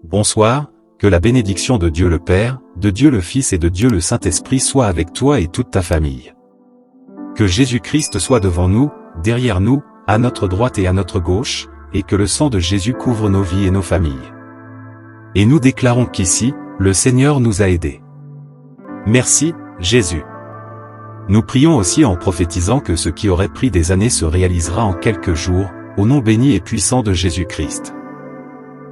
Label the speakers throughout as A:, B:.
A: Bonsoir, que la bénédiction de Dieu le Père, de Dieu le Fils et de Dieu le Saint-Esprit soit avec toi et toute ta famille. Que Jésus-Christ soit devant nous, derrière nous, à notre droite et à notre gauche, et que le sang de Jésus couvre nos vies et nos familles. Et nous déclarons qu'ici, le Seigneur nous a aidés. Merci, Jésus. Nous prions aussi en prophétisant que ce qui aurait pris des années se réalisera en quelques jours, au nom béni et puissant de Jésus-Christ.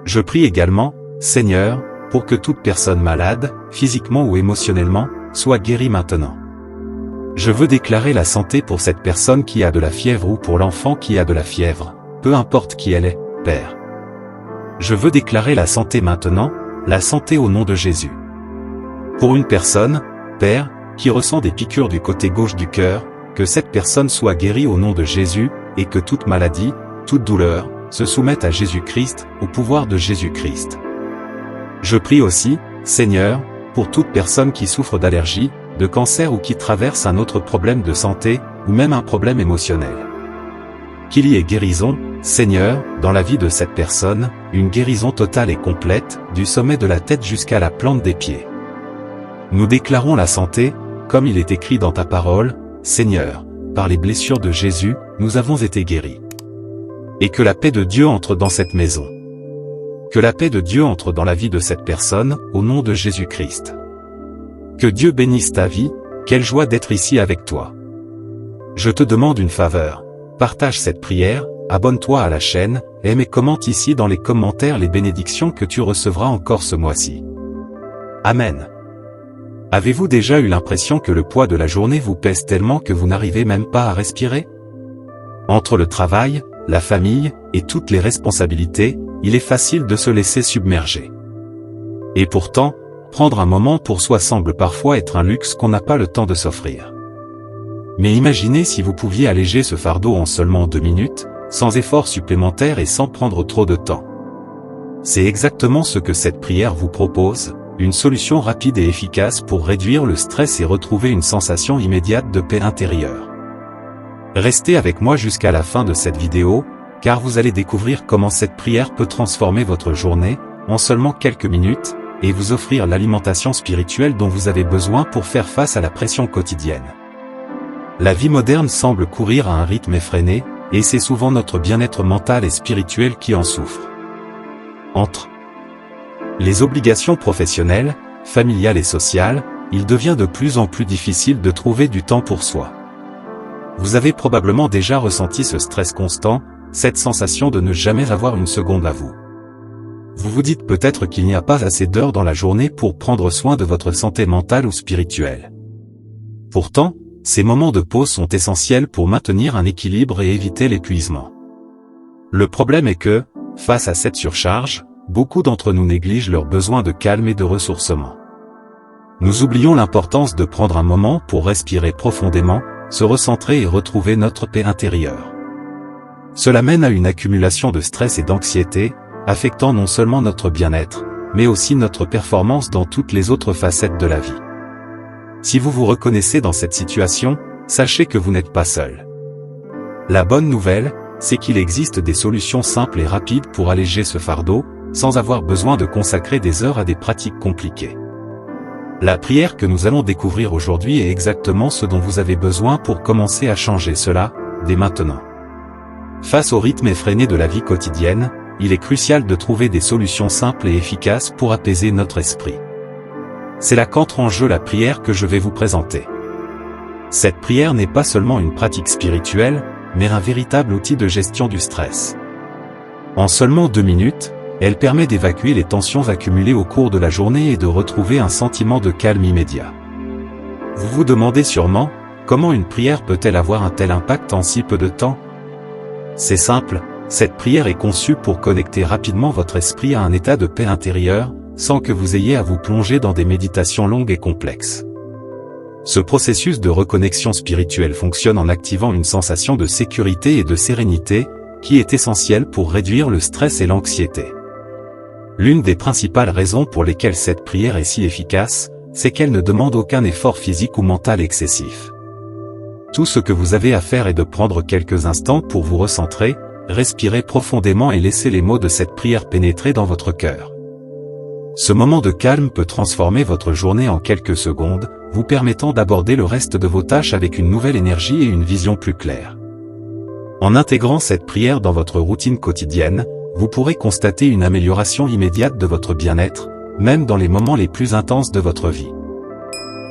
A: Je prie également, Seigneur, pour que toute personne malade, physiquement ou émotionnellement, soit guérie maintenant. Je veux déclarer la santé pour cette personne qui a de la fièvre ou pour l'enfant qui a de la fièvre, peu importe qui elle est, Père. Je veux déclarer la santé maintenant, la santé au nom de Jésus. Pour une personne, Père, qui ressent des piqûres du côté gauche du cœur, que cette personne soit guérie au nom de Jésus, et que toute maladie, toute douleur, se soumette à Jésus-Christ, au pouvoir de Jésus-Christ. Je prie aussi, Seigneur, pour toute personne qui souffre d'allergie, de cancer ou qui traverse un autre problème de santé, ou même un problème émotionnel. Qu'il y ait guérison, Seigneur, dans la vie de cette personne, une guérison totale et complète, du sommet de la tête jusqu'à la plante des pieds. Nous déclarons la santé, comme il est écrit dans ta parole, Seigneur, par les blessures de Jésus, nous avons été guéris. Et que la paix de Dieu entre dans cette maison. Que la paix de Dieu entre dans la vie de cette personne, au nom de Jésus-Christ. Que Dieu bénisse ta vie, quelle joie d'être ici avec toi. Je te demande une faveur, partage cette prière, abonne-toi à la chaîne, aime et commente ici dans les commentaires les bénédictions que tu recevras encore ce mois-ci. Amen. Avez-vous déjà eu l'impression que le poids de la journée vous pèse tellement que vous n'arrivez même pas à respirer? Entre le travail, la famille, et toutes les responsabilités, il est facile de se laisser submerger. Et pourtant, prendre un moment pour soi semble parfois être un luxe qu'on n'a pas le temps de s'offrir. Mais imaginez si vous pouviez alléger ce fardeau en seulement 2 minutes, sans effort supplémentaire et sans prendre trop de temps. C'est exactement ce que cette prière vous propose, une solution rapide et efficace pour réduire le stress et retrouver une sensation immédiate de paix intérieure. Restez avec moi jusqu'à la fin de cette vidéo, car vous allez découvrir comment cette prière peut transformer votre journée, en seulement quelques minutes, et vous offrir l'alimentation spirituelle dont vous avez besoin pour faire face à la pression quotidienne. La vie moderne semble courir à un rythme effréné, et c'est souvent notre bien-être mental et spirituel qui en souffre. Entre les obligations professionnelles, familiales et sociales, il devient de plus en plus difficile de trouver du temps pour soi. Vous avez probablement déjà ressenti ce stress constant, cette sensation de ne jamais avoir une seconde à vous. Vous vous dites peut-être qu'il n'y a pas assez d'heures dans la journée pour prendre soin de votre santé mentale ou spirituelle. Pourtant, ces moments de pause sont essentiels pour maintenir un équilibre et éviter l'épuisement. Le problème est que, face à cette surcharge, beaucoup d'entre nous négligent leurs besoins de calme et de ressourcement. Nous oublions l'importance de prendre un moment pour respirer profondément, se recentrer et retrouver notre paix intérieure. Cela mène à une accumulation de stress et d'anxiété, affectant non seulement notre bien-être, mais aussi notre performance dans toutes les autres facettes de la vie. Si vous vous reconnaissez dans cette situation, sachez que vous n'êtes pas seul. La bonne nouvelle, c'est qu'il existe des solutions simples et rapides pour alléger ce fardeau, sans avoir besoin de consacrer des heures à des pratiques compliquées. La prière que nous allons découvrir aujourd'hui est exactement ce dont vous avez besoin pour commencer à changer cela, dès maintenant. Face au rythme effréné de la vie quotidienne, il est crucial de trouver des solutions simples et efficaces pour apaiser notre esprit. C'est là qu'entre en jeu la prière que je vais vous présenter. Cette prière n'est pas seulement une pratique spirituelle, mais un véritable outil de gestion du stress. En seulement 2 minutes, elle permet d'évacuer les tensions accumulées au cours de la journée et de retrouver un sentiment de calme immédiat. Vous vous demandez sûrement, comment une prière peut-elle avoir un tel impact en si peu de temps? C'est simple, cette prière est conçue pour connecter rapidement votre esprit à un état de paix intérieure, sans que vous ayez à vous plonger dans des méditations longues et complexes. Ce processus de reconnexion spirituelle fonctionne en activant une sensation de sécurité et de sérénité, qui est essentielle pour réduire le stress et l'anxiété. L'une des principales raisons pour lesquelles cette prière est si efficace, c'est qu'elle ne demande aucun effort physique ou mental excessif. Tout ce que vous avez à faire est de prendre quelques instants pour vous recentrer, respirer profondément et laisser les mots de cette prière pénétrer dans votre cœur. Ce moment de calme peut transformer votre journée en quelques secondes, vous permettant d'aborder le reste de vos tâches avec une nouvelle énergie et une vision plus claire. En intégrant cette prière dans votre routine quotidienne, vous pourrez constater une amélioration immédiate de votre bien-être, même dans les moments les plus intenses de votre vie.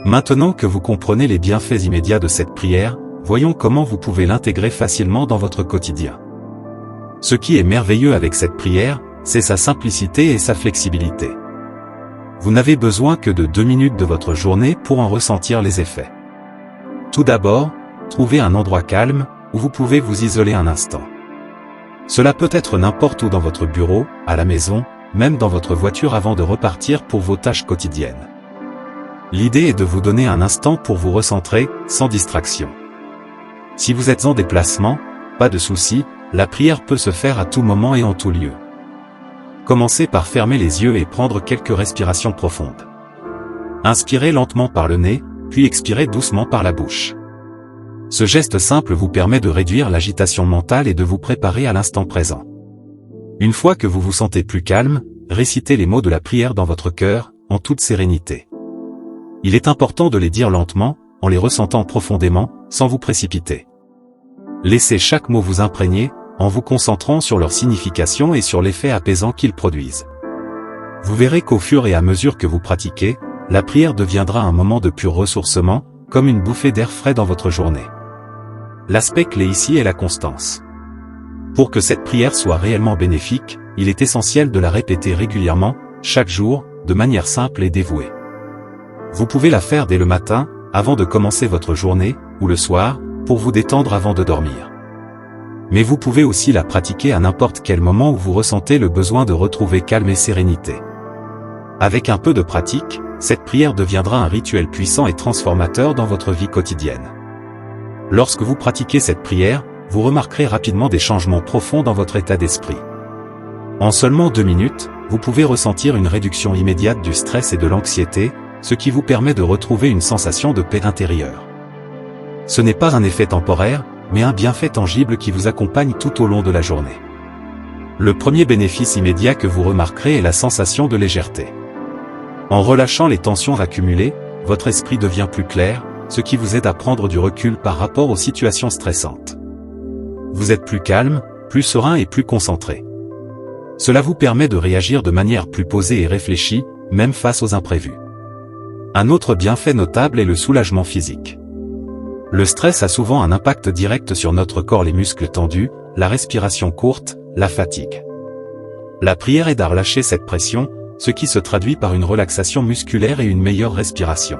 A: Maintenant que vous comprenez les bienfaits immédiats de cette prière, voyons comment vous pouvez l'intégrer facilement dans votre quotidien. Ce qui est merveilleux avec cette prière, c'est sa simplicité et sa flexibilité. Vous n'avez besoin que de 2 minutes de votre journée pour en ressentir les effets. Tout d'abord, trouvez un endroit calme, où vous pouvez vous isoler un instant. Cela peut être n'importe où dans votre bureau, à la maison, même dans votre voiture avant de repartir pour vos tâches quotidiennes. L'idée est de vous donner un instant pour vous recentrer, sans distraction. Si vous êtes en déplacement, pas de souci, la prière peut se faire à tout moment et en tout lieu. Commencez par fermer les yeux et prendre quelques respirations profondes. Inspirez lentement par le nez, puis expirez doucement par la bouche. Ce geste simple vous permet de réduire l'agitation mentale et de vous préparer à l'instant présent. Une fois que vous vous sentez plus calme, récitez les mots de la prière dans votre cœur, en toute sérénité. Il est important de les dire lentement, en les ressentant profondément, sans vous précipiter. Laissez chaque mot vous imprégner, en vous concentrant sur leur signification et sur l'effet apaisant qu'ils produisent. Vous verrez qu'au fur et à mesure que vous pratiquez, la prière deviendra un moment de pur ressourcement, comme une bouffée d'air frais dans votre journée. L'aspect clé ici est la constance. Pour que cette prière soit réellement bénéfique, il est essentiel de la répéter régulièrement, chaque jour, de manière simple et dévouée. Vous pouvez la faire dès le matin, avant de commencer votre journée, ou le soir, pour vous détendre avant de dormir. Mais vous pouvez aussi la pratiquer à n'importe quel moment où vous ressentez le besoin de retrouver calme et sérénité. Avec un peu de pratique, cette prière deviendra un rituel puissant et transformateur dans votre vie quotidienne. Lorsque vous pratiquez cette prière, vous remarquerez rapidement des changements profonds dans votre état d'esprit. En seulement 2 minutes, vous pouvez ressentir une réduction immédiate du stress et de l'anxiété, ce qui vous permet de retrouver une sensation de paix intérieure. Ce n'est pas un effet temporaire, mais un bienfait tangible qui vous accompagne tout au long de la journée. Le premier bénéfice immédiat que vous remarquerez est la sensation de légèreté. En relâchant les tensions accumulées, votre esprit devient plus clair, ce qui vous aide à prendre du recul par rapport aux situations stressantes. Vous êtes plus calme, plus serein et plus concentré. Cela vous permet de réagir de manière plus posée et réfléchie, même face aux imprévus. Un autre bienfait notable est le soulagement physique. Le stress a souvent un impact direct sur notre corps, les muscles tendus, la respiration courte, la fatigue. La prière aide à relâcher cette pression, ce qui se traduit par une relaxation musculaire et une meilleure respiration.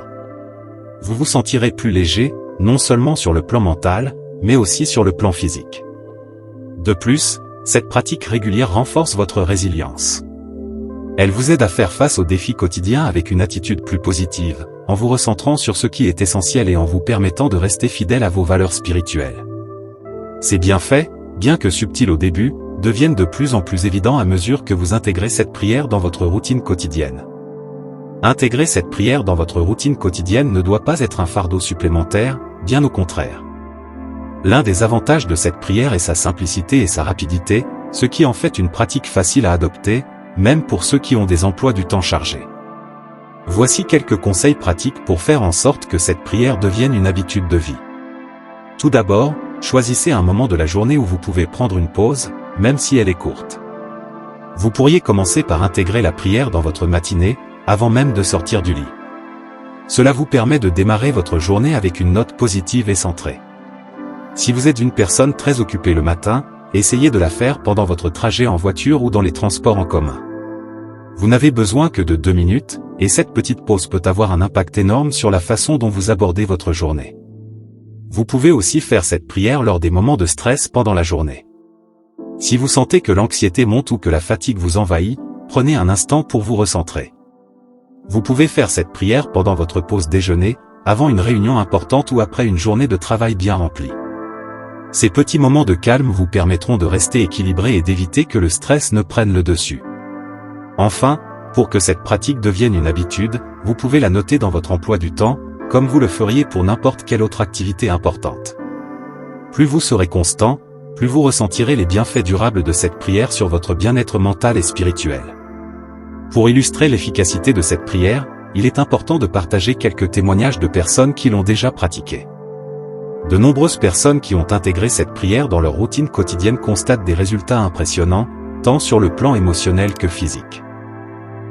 A: Vous vous sentirez plus léger, non seulement sur le plan mental, mais aussi sur le plan physique. De plus, cette pratique régulière renforce votre résilience. Elle vous aide à faire face aux défis quotidiens avec une attitude plus positive, en vous recentrant sur ce qui est essentiel et en vous permettant de rester fidèle à vos valeurs spirituelles. Ces bienfaits, bien que subtils au début, deviennent de plus en plus évidents à mesure que vous intégrez cette prière dans votre routine quotidienne. Intégrer cette prière dans votre routine quotidienne ne doit pas être un fardeau supplémentaire, bien au contraire. L'un des avantages de cette prière est sa simplicité et sa rapidité, ce qui en fait une pratique facile à adopter, même pour ceux qui ont des emplois du temps chargés. Voici quelques conseils pratiques pour faire en sorte que cette prière devienne une habitude de vie. Tout d'abord, choisissez un moment de la journée où vous pouvez prendre une pause, même si elle est courte. Vous pourriez commencer par intégrer la prière dans votre matinée, avant même de sortir du lit. Cela vous permet de démarrer votre journée avec une note positive et centrée. Si vous êtes une personne très occupée le matin, essayez de la faire pendant votre trajet en voiture ou dans les transports en commun. Vous n'avez besoin que de 2 minutes, et cette petite pause peut avoir un impact énorme sur la façon dont vous abordez votre journée. Vous pouvez aussi faire cette prière lors des moments de stress pendant la journée. Si vous sentez que l'anxiété monte ou que la fatigue vous envahit, prenez un instant pour vous recentrer. Vous pouvez faire cette prière pendant votre pause déjeuner, avant une réunion importante ou après une journée de travail bien remplie. Ces petits moments de calme vous permettront de rester équilibré et d'éviter que le stress ne prenne le dessus. Enfin, pour que cette pratique devienne une habitude, vous pouvez la noter dans votre emploi du temps, comme vous le feriez pour n'importe quelle autre activité importante. Plus vous serez constant, plus vous ressentirez les bienfaits durables de cette prière sur votre bien-être mental et spirituel. Pour illustrer l'efficacité de cette prière, il est important de partager quelques témoignages de personnes qui l'ont déjà pratiquée. De nombreuses personnes qui ont intégré cette prière dans leur routine quotidienne constatent des résultats impressionnants, tant sur le plan émotionnel que physique.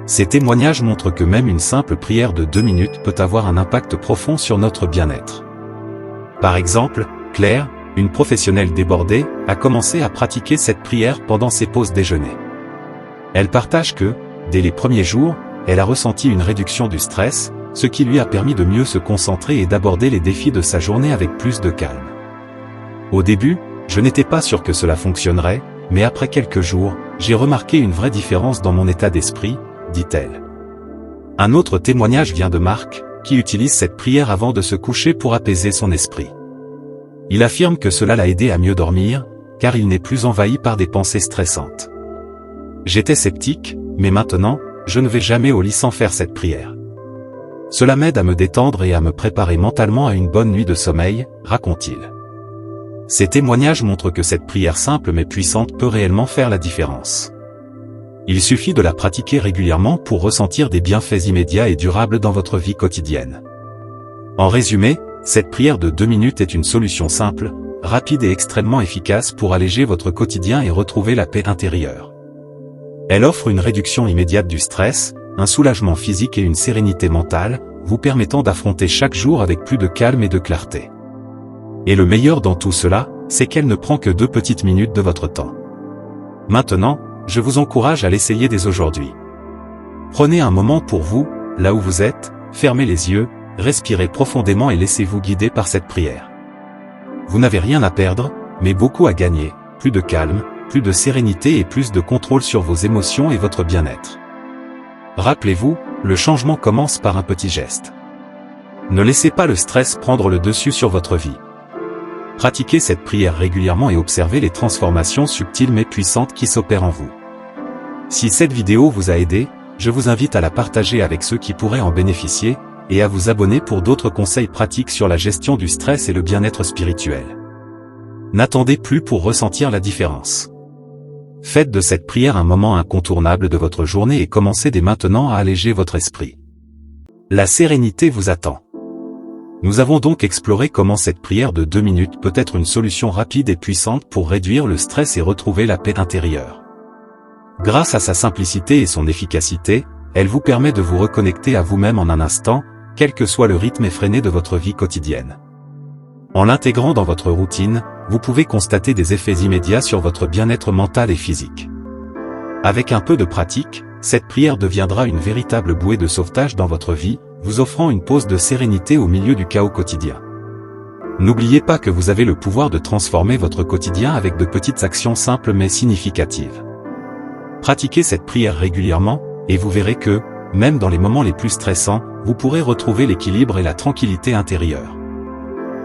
A: Ces témoignages montrent que même une simple prière de 2 minutes peut avoir un impact profond sur notre bien-être. Par exemple, Claire, une professionnelle débordée, a commencé à pratiquer cette prière pendant ses pauses déjeuner. Elle partage que, dès les premiers jours, elle a ressenti une réduction du stress, ce qui lui a permis de mieux se concentrer et d'aborder les défis de sa journée avec plus de calme. Au début, je n'étais pas sûr que cela fonctionnerait, mais après quelques jours, j'ai remarqué une vraie différence dans mon état d'esprit, dit-elle. Un autre témoignage vient de Marc, qui utilise cette prière avant de se coucher pour apaiser son esprit. Il affirme que cela l'a aidé à mieux dormir, car il n'est plus envahi par des pensées stressantes. J'étais sceptique, mais maintenant, je ne vais jamais au lit sans faire cette prière. Cela m'aide à me détendre et à me préparer mentalement à une bonne nuit de sommeil, raconte-t-il. Ces témoignages montrent que cette prière simple mais puissante peut réellement faire la différence. Il suffit de la pratiquer régulièrement pour ressentir des bienfaits immédiats et durables dans votre vie quotidienne. En résumé, cette prière de 2 minutes est une solution simple, rapide et extrêmement efficace pour alléger votre quotidien et retrouver la paix intérieure. Elle offre une réduction immédiate du stress, un soulagement physique et une sérénité mentale, vous permettant d'affronter chaque jour avec plus de calme et de clarté. Et le meilleur dans tout cela, c'est qu'elle ne prend que 2 petites minutes de votre temps. Maintenant, je vous encourage à l'essayer dès aujourd'hui. Prenez un moment pour vous, là où vous êtes, fermez les yeux, respirez profondément et laissez-vous guider par cette prière. Vous n'avez rien à perdre, mais beaucoup à gagner, plus de calme, plus de sérénité et plus de contrôle sur vos émotions et votre bien-être. Rappelez-vous, le changement commence par un petit geste. Ne laissez pas le stress prendre le dessus sur votre vie. Pratiquez cette prière régulièrement et observez les transformations subtiles mais puissantes qui s'opèrent en vous. Si cette vidéo vous a aidé, je vous invite à la partager avec ceux qui pourraient en bénéficier, et à vous abonner pour d'autres conseils pratiques sur la gestion du stress et le bien-être spirituel. N'attendez plus pour ressentir la différence. Faites de cette prière un moment incontournable de votre journée et commencez dès maintenant à alléger votre esprit. La sérénité vous attend. Nous avons donc exploré comment cette prière de 2 minutes peut être une solution rapide et puissante pour réduire le stress et retrouver la paix intérieure. Grâce à sa simplicité et son efficacité, elle vous permet de vous reconnecter à vous-même en un instant, quel que soit le rythme effréné de votre vie quotidienne. En l'intégrant dans votre routine, vous pouvez constater des effets immédiats sur votre bien-être mental et physique. Avec un peu de pratique, cette prière deviendra une véritable bouée de sauvetage dans votre vie, vous offrant une pause de sérénité au milieu du chaos quotidien. N'oubliez pas que vous avez le pouvoir de transformer votre quotidien avec de petites actions simples mais significatives. Pratiquez cette prière régulièrement, et vous verrez que, même dans les moments les plus stressants, vous pourrez retrouver l'équilibre et la tranquillité intérieure.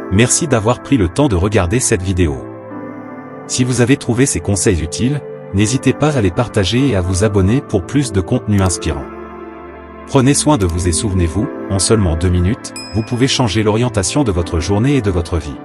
A: Merci d'avoir pris le temps de regarder cette vidéo. Si vous avez trouvé ces conseils utiles, n'hésitez pas à les partager et à vous abonner pour plus de contenu inspirant. Prenez soin de vous et souvenez-vous, en seulement 2 minutes, vous pouvez changer l'orientation de votre journée et de votre vie.